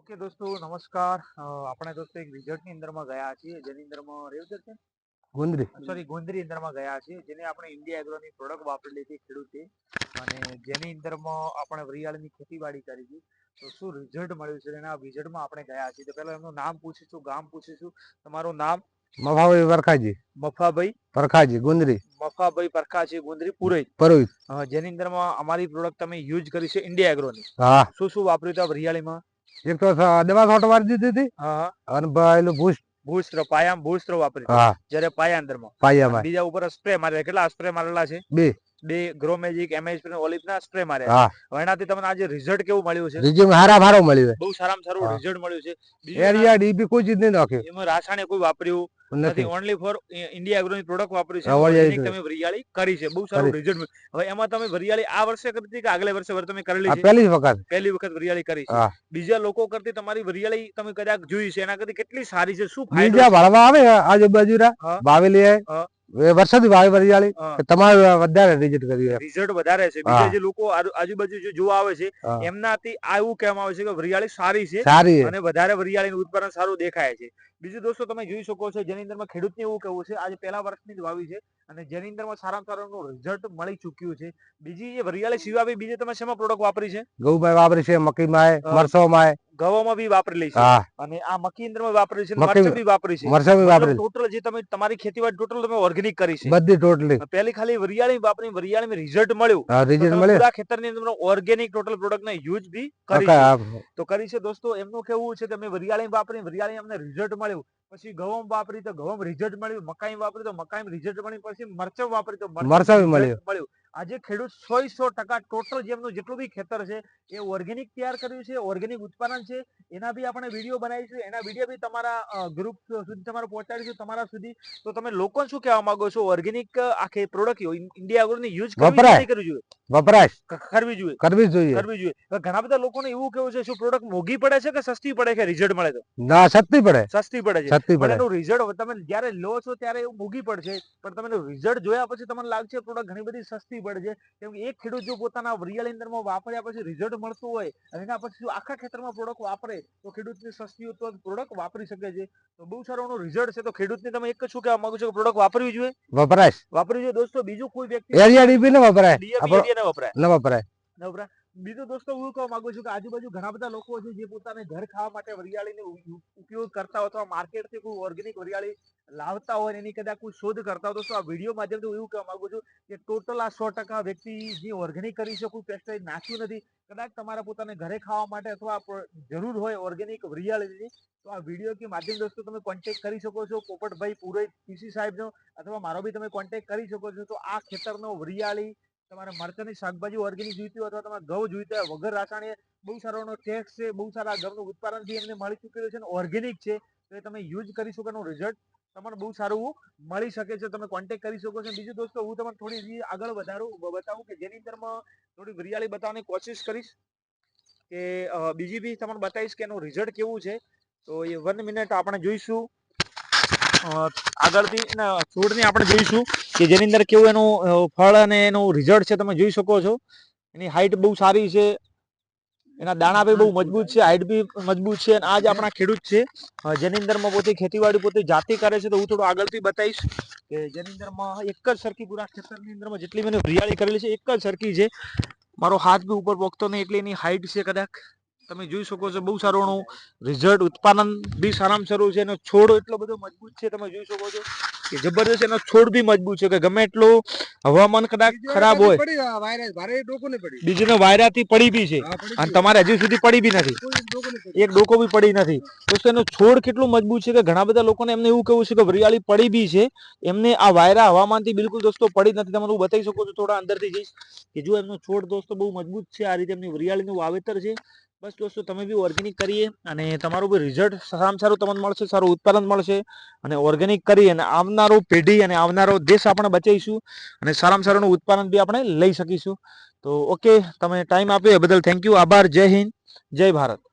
okay દોસ્તો નમસ્કાર આપણે દોસ્તો એક રિઝલ્ટની અંદરમાં ગયા છીએ જેની અંદરમાં રેવસર છે ગોંદરી અંદરમાં ગયા છીએ જેને આપણે ઇન્ડિયા એગ્રોની પ્રોડક્ટ વાપરેલી હતી ખેડૂતે અને જેની અંદરમાં આપણે વરિયાળીની ખેતીવાડી કરી હતી તો શું રિઝલ્ટ મળ્યું છે એના રિઝલ્ટમાં આપણે ગયા છીએ તો પહેલા એમનું નામ પૂછીશું ગામ પૂછીશું તમારું નામ મફાભાઈ પરખાજી ગોંદરી મફાભાઈ પરખાજી ગોંદરી પુરોહિત જેની અંદરમાં અમારી પ્રોડક્ટ તમે યુઝ કરી છે ઇન્ડિયા એગ્રોની શું શું વાપર્યું હતું વરિયાળીમાં એક તો દવા છોટ મારી દીધી હતી અને પેલું ભૂસ્ત્ર પાયામાં ભૂસ્ત્ર વાપરી જયારે પાયા અંદરમાં બીજા ઉપર સ્પ્રે મારે કેટલા સ્પ્રે મારેલા છે બે ગ્રો મેજિક એમએચ ઓલિવ ના સ્પ્રે માર્યા એનાથી તમને આજે રિઝલ્ટ કેવું મળ્યું છે રિઝલ્ટ હારા ભારો મળ્યું બહુ સારામાં સારું રિઝલ્ટ મળ્યું છે એરિયા ડીપી કોઈ ચીજ નહીં નાખ્યું એમાં રાસાયણિક કોઈ વાપર્યું નથી ઓનલી ફોર ઇન્ડિયા એગ્રોની પ્રોડક્ટ વાપરી છે તમે વરિયાળી કરી છે બહુ સારું રિઝલ્ટ હવે એમાં તમે વરિયાળી આ વર્ષે કરી હતી કે આગલે વર્ષે તમે કરેલી છે પહેલી વખત વરિયાળી કરી છે બીજા લોકો કરતી તમારી વરિયાળી તમે કદાચ જોઈ છે એના કરતી કેટલી સારી છે શું ફાયદો ભરવા આવે આજુબાજુ વાવેલી વર્ષોથી વાવી વરિયાળી તમારે વધારે રિઝલ્ટ કર્યું રિઝલ્ટ વધારે છે બીજા જે લોકો આજુબાજુ જોવા આવે છે એમનાથી આ એવું કહેવામાં આવે છે કે વરિયાળી સારી છે અને વધારે વરિયાળીનું ઉત્પાદન સારું દેખાય છે બીજું દોસ્તો તમે જોઈ શકો છો જેની અંદરમાં ખેડૂતને એવું કહેવું છે આજે પહેલા વર્ષની જ વાવી છે અને જેની અંદરમાં સારામાં સારું રિઝલ્ટ મળી ચુક્યું છે બીજી જે વરિયાળી સિવાય બીજી તમે શેમાં પ્રોડક્ટ વાપરી છે ઘઉં વાપરી છે મકઈ માં મરસો માં ઘઉંમાં બી વાપરેલી છે અને આ મકી અંદરમાં વાપરી છે મરચા બી વાપરી છે ટોટલ જે તમે તમારી ખેતીવાડી ટોટલ તમે ઓર્ગેનિક કરી છે બધી ટોટલી પહેલી ખાલી વરિયાળી વાપરી વરિયાળીમાં રિઝલ્ટ મળ્યું પૂરા ખેતરની અંદર ઓર્ગેનિક ટોટલ પ્રોડક્ટ ને યુઝ બી કરી તો કરી છે દોસ્તો એમનું કેવું છે તમે વરિયાળી વાપરી વરિયાળી અમને રિઝલ્ટ મળ્યું પછી ઘઉં વાપરી તો ઘઉં રિઝલ્ટ મળ્યું મકાઈ વાપરી તો મકાઈ રિઝલ્ટ મળ્યું પછી મરચા વાપરી તો મરચા મળ્યું આજે ખેડૂત 100% ટોટલ જેમનું જેટલું બી ખેતર છે એ ઓર્ગેનિક તૈયાર કર્યું છે ઓર્ગેનિક ઉત્પાદન છે એના બી આપણે વિડીયો બનાવીશું એના વિડીયો બી તમારા ગ્રુપ સુધી તમારે પહોંચાડીશું તમારા સુધી તો તમે લોકો શું કહેવા માંગો છો ઓર્ગેનિક આખી પ્રોડક્ટ ઇન્ડિયા એગ્રોની યુઝ કરવી જોઈએ ઘણા બધા લોકોને એવું કેવું છે શું પ્રોડક્ટ મોંઘી પડે છે કે સસ્તી પડે છે રિઝલ્ટ મળે તો ના સસ્તી પડે છે એનું રિઝલ્ટ તમે જ્યારે લો છો ત્યારે એવું મોંઘી પડશે પણ તમે રિઝલ્ટ જોયા પછી તમને લાગશે પ્રોડક્ટ ઘણી બધી સસ્તી પડે છે કેમ કે એક ખેડૂત જો પોતાના વરિયાળી અંદરમાં વાપર્યા પછી રિઝલ્ટ મળતું હોય અને એના પછી આખા ખેતરમાં પ્રોડક્ટ વાપરે તો ખેડૂતને સસ્તી પ્રોડક્ટ વાપરી શકે છે તો બહુ સારું રિઝલ્ટ છે તો ખેડૂતને તમે એક શું કહેવા માંગો છો કે પ્રોડક્ટ વાપરવી જોઈએ વાપરવી જોઈએ દોસ્તો બીજું કોઈ વ્યક્તિ એરિયા ડીપી ન વપરાય બીજું દોસ્તો હું કહેવા માંગુ છું કે આજુબાજુ ઘણા બધા લોકો છે જે પોતાને ઘર ખાવા માટે વરિયાળીનો ઉપયોગ કરતા હોય અથવા માર્કેટથી કોઈ ઓર્ગેનિક વરિયાળી લાવતા હોય એની કદાચ કોઈ શોધ કરતા હોય તો આ વિડીયો માધ્યમથી એવું કહેવા માંગુ છું કે ટોટલ આ 100% વ્યક્તિ જે ઓર્ગેનિક કરી છે કોઈ પેસ્ટિસાઇડ નાખ્યું નથી કદાચ તમારા પોતાને ઘરે ખાવા માટે અથવા જરૂર હોય ઓર્ગેનિક વરિયાળીની તો આ વિડીયો કે માધ્યમ દોસ્તો તમે કોન્ટેક્ટ કરી શકો છો પોપટભાઈ પુરોહિત પીસી સાહેબનો અથવા મારો બી તમે કોન્ટેક્ટ કરી શકો છો તો આ ખેતરનો વરિયાળી તમારે મરચાની શાકભાજી ઓર્ગેનિક જોઈતી હોય અથવા તમારે ઘઉં જોઈતા હોય વગર રાસાયણિક બહુ સારો ટેક્સ છે બહુ સારા ઘઉંનું ઉત્પાદન થી એમને મળી ચૂકેલું છે ઓર્ગેનિક છે તો એ તમે યુઝ કરી શકો એનું રિઝલ્ટ તમને બહુ સારું મળી શકે છે તમે કોન્ટેક્ટ કરી શકો છો બીજું દોસ્તો હું તમને થોડી આગળ બતાવું કે જેની અંદરમાં થોડી વરિયાળી બતાવવાની કોશિશ કરીશ કે બીજી બી તમને બતાવીશ કે એનું રિઝલ્ટ કેવું છે તો એ 1 મિનિટ આપણે જોઈશું આગળથી છોડની આપણે જોઈશું કે જેની અંદર કેવું એનું ફળ અને એનું રિઝલ્ટ છે તમે જોઈ શકો છો એની હાઈટ બહુ સારી છે એના દાણા બી બહુ મજબૂત છે હાઈટ બી મજબૂત છે અને આ જ આપણા ખેડૂત છે જેની અંદરમાં પોતે ખેતીવાડી પોતે જાતે કરે છે તો હું થોડું આગળથી બતાવીશ કે જેની અંદરમાં એક જ સરખી પૂરા ખેતરની અંદરમાં જેટલી મેં વરિયાળી કરેલી છે એક જ સરખી છે મારો હાથ બી ઉપર પોકતો નહીં એટલી એની હાઈટ છે કદાચ તમે જોઈ શકો છો બહુ સારું રિઝલ્ટ ઉત્પાદન બી સારામાં સારું છે એનો છોડ એટલો બધો મજબૂત છે તમે જોઈ શકો છો કે જબરદસ્ત એનો છોડ બી મજબૂત છે કે ગમે એટલું હવામાન કદાચ ખરાબ હોય બીજું વાયરાથી પડી બી છે અને તમારે હજી સુધી પડી બી નથી એક ડોકો બી પડી નથી તો એનો છોડ કેટલું મજબૂત છે કે ઘણા બધા લોકોને એમને એવું કેવું છે કે વરિયાળી પડી બી છે એમને આ વાયરા હવામાનથી બિલકુલ દોસ્તો પડી નથી તમને હું બતાવી શકો છો થોડા અંદરથી જઈશ કે જો એમનો છોડ દોસ્તો બહુ મજબૂત છે આ રીતે એમની વરિયાળીનું વાવેતર છે બસ દોસ્તો તમે બી ઓર્ગેનિક કરીએ અને તમારું બી રિઝલ્ટ સારામાં સારું તમને મળશે સારું ઉત્પાદન મળશે અને ઓર્ગેનિક કરી અને આવનારો પેઢી અને આવનારો દેશ આપણે બચાવીશું અને સારામાં સારું ઉત્પાદન બી આપણે લઈ શકીશું તો ઓકે તમે ટાઈમ આપ્યો એ બદલ થેન્ક યુ આભાર જય હિન્દ જય ભારત